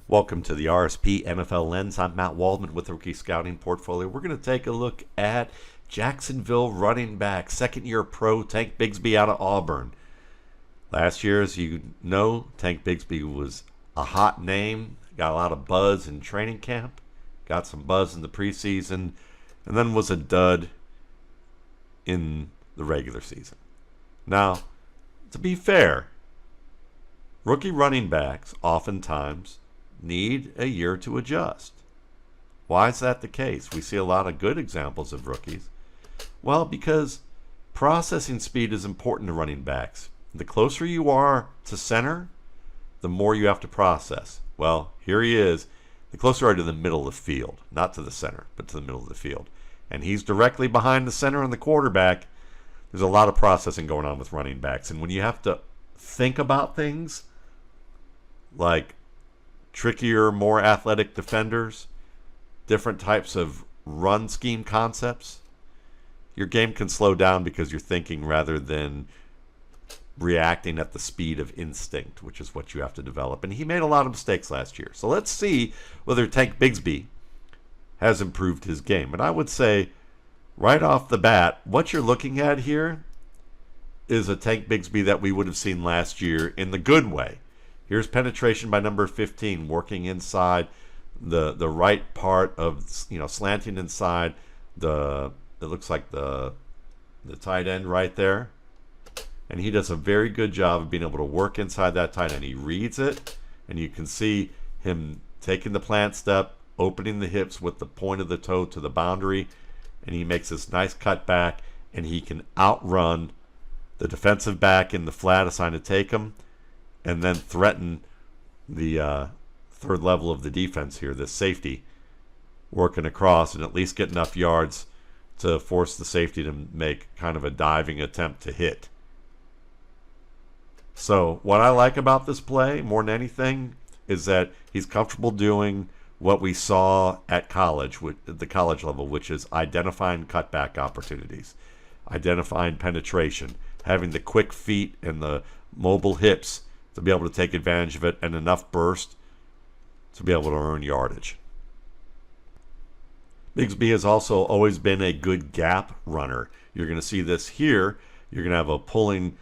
Welcome to the RSP NFL Lens. I'm Matt Waldman with the Rookie Scouting Portfolio. We're going to take a look at Jacksonville running back, second-year pro Tank Bigsby out of Auburn. Last year, as you know, Tank Bigsby was a hot name, got a lot of buzz in training camp, got some buzz in the preseason, and then was a dud in the regular season. Now, to be fair, rookie running backs oftentimes need a year to adjust. Why is that the case? We see a lot of good examples of rookies. Well, because processing speed is important to running backs. The closer you are to center, the more you have to process. Well, here he is. The closer you are to the middle of the field, not to the center, but to the middle of the field. And he's directly behind the center and the quarterback. There's a lot of processing going on with running backs. And when you have to think about things like trickier, more athletic defenders, different types of run scheme concepts, your game can slow down because you're thinking rather than reacting at the speed of instinct, which is what you have to develop. And he made a lot of mistakes last year. So let's see whether Tank Bigsby has improved his game. And I would say right off the bat, what you're looking at here is a Tank Bigsby that we would have seen last year in the good way. Here's penetration by number 15, working inside the right part of, slanting inside it looks like the tight end right there. And he does a very good job of being able to work inside that tight end. He reads it, and you can see him taking the plant step, opening the hips with the point of the toe to the boundary, and he makes this nice cut back, and he can outrun the defensive back in the flat assigned to take him, and then threaten the third level of the defense here, this safety, working across and at least get enough yards to force the safety to make kind of a diving attempt to hit. So what I like about this play more than anything is that he's comfortable doing what we saw at college, at the college level, which is identifying cutback opportunities, identifying penetration, having the quick feet and the mobile hips to be able to take advantage of it, and enough burst to be able to earn yardage. Bigsby has also always been a good gap runner. You're going to see this here. You're going to have a pulling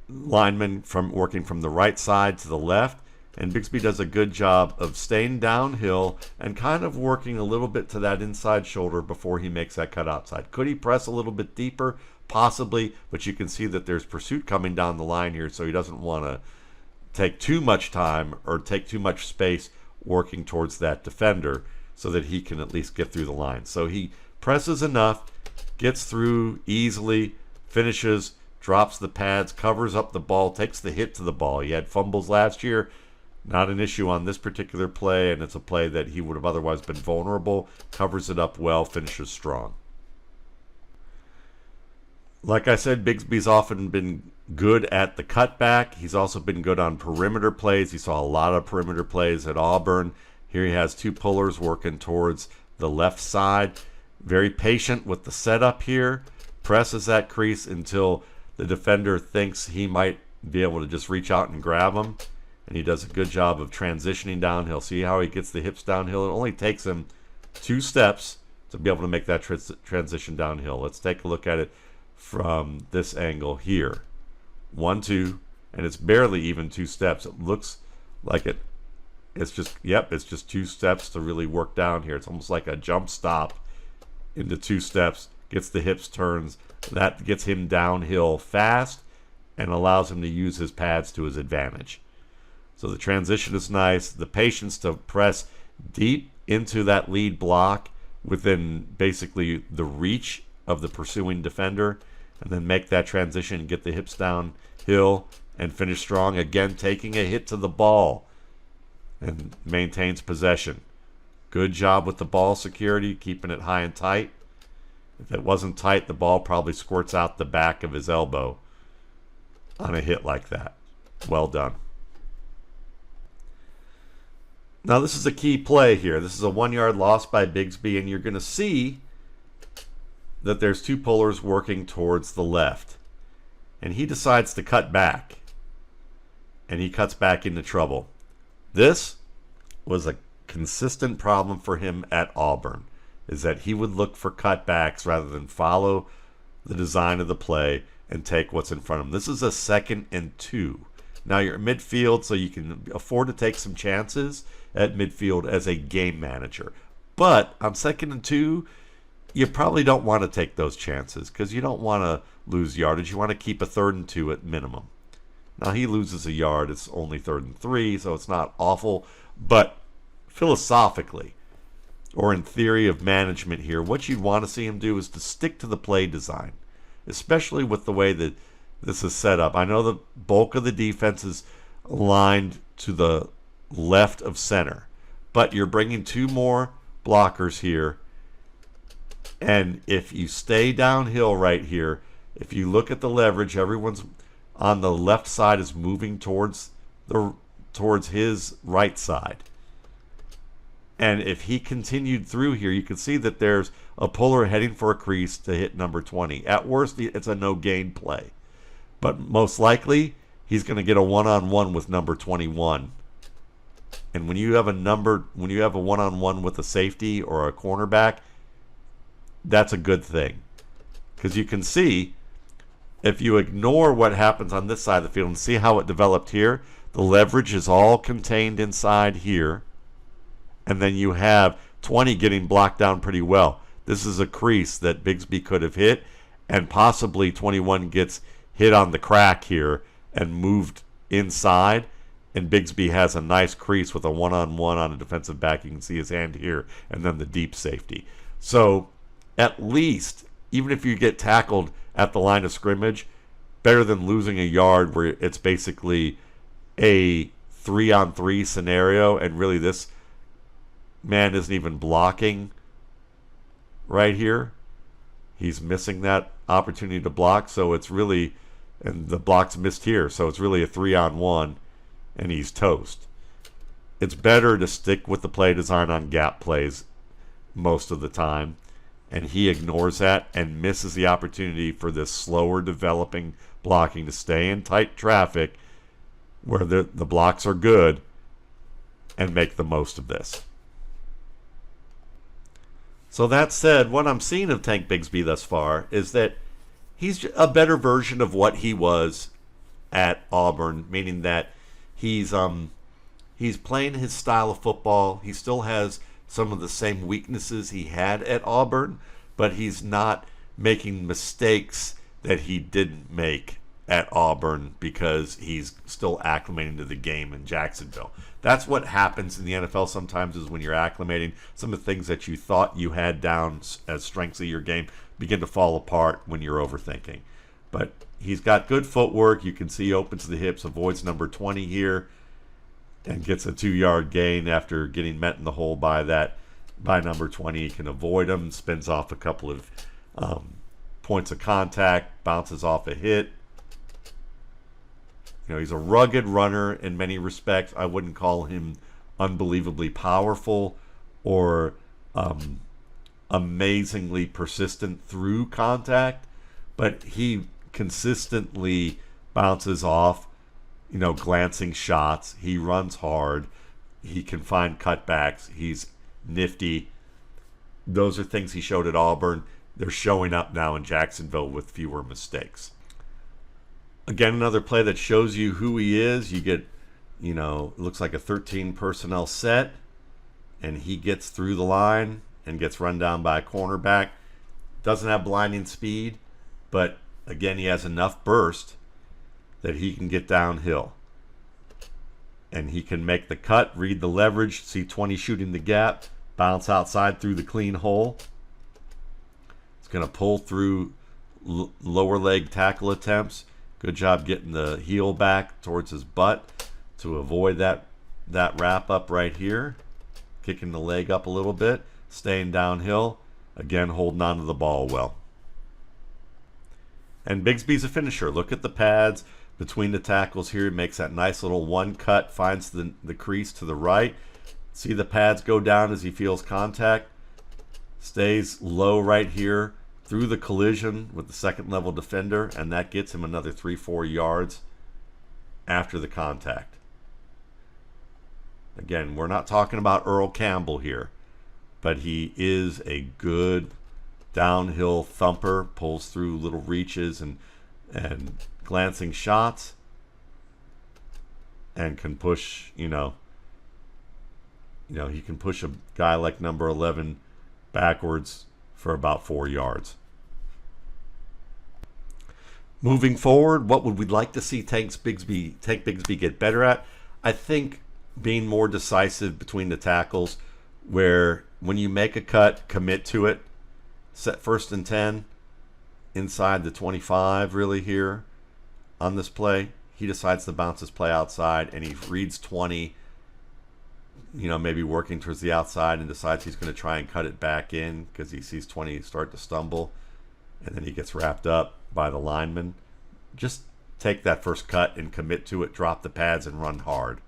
lineman working from the right side to the left, and Bigsby does a good job of staying downhill and kind of working a little bit to that inside shoulder before he makes that cut outside. Could he press a little bit deeper? Possibly, but you can see that there's pursuit coming down the line here, so he doesn't want to take too much time or take too much space working towards that defender so that he can at least get through the line. So he presses enough, gets through easily, finishes, drops the pads, covers up the ball, takes the hit to the ball. He had fumbles last year, not an issue on this particular play, and it's a play that he would have otherwise been vulnerable, covers it up well, finishes strong. Like I said, Bigsby's often been good at the cutback. He's also been good on perimeter plays. He saw a lot of perimeter plays at Auburn. Here he has two pullers working towards the left side. Very patient with the setup here. Presses that crease until the defender thinks he might be able to just reach out and grab him. And he does a good job of transitioning downhill. See how he gets the hips downhill? It only takes him 2 steps to be able to make that transition downhill. Let's take a look at it from this angle here. 1, 2, and it's barely even 2 steps. It looks like it's just 2 steps to really work down here. It's almost like a jump stop into 2 steps, gets the hips turns. That gets him downhill fast and allows him to use his pads to his advantage. So the transition is nice. The patience to press deep into that lead block within basically the reach of the pursuing defender, and then make that transition and get the hips downhill and finish strong. Again, taking a hit to the ball and maintains possession. Good job with the ball security, keeping it high and tight. If it wasn't tight, the ball probably squirts out the back of his elbow on a hit like that. Well done. Now this is a key play here. This is a 1-yard loss by Bigsby, and you're going to see that there's 2 pullers working towards the left. And he decides to cut back. And he cuts back into trouble. This was a consistent problem for him at Auburn, is that he would look for cutbacks rather than follow the design of the play and take what's in front of him. This is a 2nd and 2. Now you're at midfield, so you can afford to take some chances at midfield as a game manager. But on 2nd and 2, you probably don't want to take those chances because you don't want to lose yardage. You want to keep a 3rd and 2 at minimum. Now he loses a yard. It's only 3rd and 3, so it's not awful. But philosophically, or in theory of management here, what you'd want to see him do is to stick to the play design, especially with the way that this is set up. I know the bulk of the defense is aligned to the left of center, but you're bringing 2 more blockers here. And if you stay downhill right here, if you look at the leverage, everyone's on the left side is moving towards his right side. And if he continued through here, you can see that there's a puller heading for a crease to hit number 20. At worst, it's a no-gain play. But most likely, he's going to get a one-on-one with number 21. And when you have a one-on-one with a safety or a cornerback, that's a good thing. Because you can see, if you ignore what happens on this side of the field and see how it developed here, the leverage is all contained inside here. And then you have 20 getting blocked down pretty well. This is a crease that Bigsby could have hit, and possibly 21 gets hit on the crack here and moved inside, and Bigsby has a nice crease with a one-on-one on a defensive back. You can see his hand here, and then the deep safety. So at least, even if you get tackled at the line of scrimmage, better than losing a yard where it's basically a 3-on-3 scenario, and really this man isn't even blocking right here. He's missing that opportunity to block, so it's really, and the block's missed here, so it's really a 3-on-1, and he's toast. It's better to stick with the play design on gap plays most of the time, and he ignores that and misses the opportunity for this slower developing blocking to stay in tight traffic where the blocks are good and make the most of this. So that said, what I'm seeing of Tank Bigsby thus far is that he's a better version of what he was at Auburn, meaning that he's playing his style of football. He still has some of the same weaknesses he had at Auburn, but he's not making mistakes that he didn't make at Auburn because he's still acclimating to the game in Jacksonville. That's what happens in the NFL sometimes, is when you're acclimating, some of the things that you thought you had down as strengths of your game begin to fall apart when you're overthinking. But he's got good footwork. You can see he opens the hips, avoids number 20 here, and gets a 2-yard gain after getting met in the hole by number 20. He can avoid him, spins off a couple of points of contact, bounces off a hit. You know, he's a rugged runner in many respects. I wouldn't call him unbelievably powerful or amazingly persistent through contact, but he consistently bounces off, glancing shots. He runs hard. He can find cutbacks. He's nifty. Those are things he showed at Auburn. They're showing up now in Jacksonville with fewer mistakes. Again, another play that shows you who he is. You get, it looks like a 13 personnel set, and he gets through the line and gets run down by a cornerback. Doesn't have blinding speed, but again, he has enough burst that he can get downhill. And he can make the cut, read the leverage, see 20 shooting the gap, bounce outside through the clean hole. It's going to pull through lower leg tackle attempts. Good job getting the heel back towards his butt to avoid that wrap up right here. Kicking the leg up a little bit, staying downhill. Again, holding on to the ball well. And Bigsby's a finisher. Look at the pads between the tackles here. He makes that nice little one cut, finds the crease to the right. See the pads go down as he feels contact. Stays low right here through the collision with the second level defender, and that gets him another 3-4 yards after the contact. Again, we're not talking about Earl Campbell here, but he is a good downhill thumper, pulls through little reaches and glancing shots, and can push, he can push a guy like number 11 backwards for about 4 yards. Moving forward, what would we like to see Tank Bigsby get better at? I think being more decisive between the tackles, where when you make a cut, commit to it. Set 1st and 10 inside the 25 really here on this play. He decides to bounce his play outside, and he reads 20, maybe working towards the outside, and decides he's going to try and cut it back in because he sees 20 start to stumble, and then he gets wrapped up by the lineman. Just take that first cut and commit to it, drop the pads, and run hard.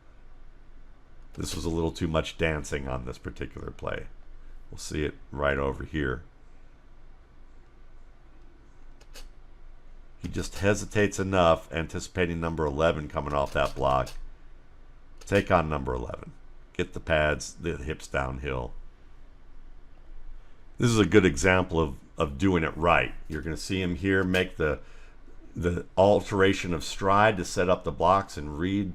This was a little too much dancing on this particular play. We'll see it right over here. He just hesitates enough, anticipating number 11 coming off that block. Take on number 11. Get the pads, the hips downhill. This is a good example of doing it right. You're going to see him here make the alteration of stride to set up the blocks and read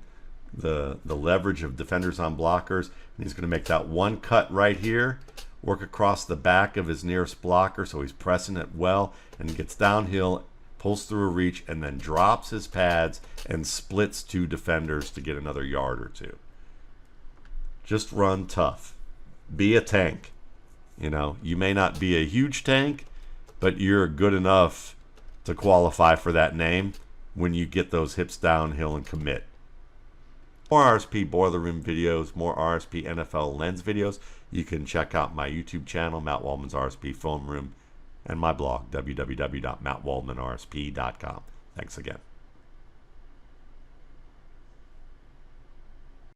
the leverage of defenders on blockers. And he's going to make that one cut right here, work across the back of his nearest blocker, so he's pressing it well, and gets downhill, pulls through a reach, and then drops his pads and splits 2 defenders to get another yard or 2. Just run tough. Be a tank. You may not be a huge tank, but you're good enough to qualify for that name when you get those hips downhill and commit. More RSP Boiler Room videos, more RSP NFL Lens videos. You can check out my YouTube channel, Matt Waldman's RSP Film Room, and my blog, www.mattwaldmanrsp.com. Thanks again.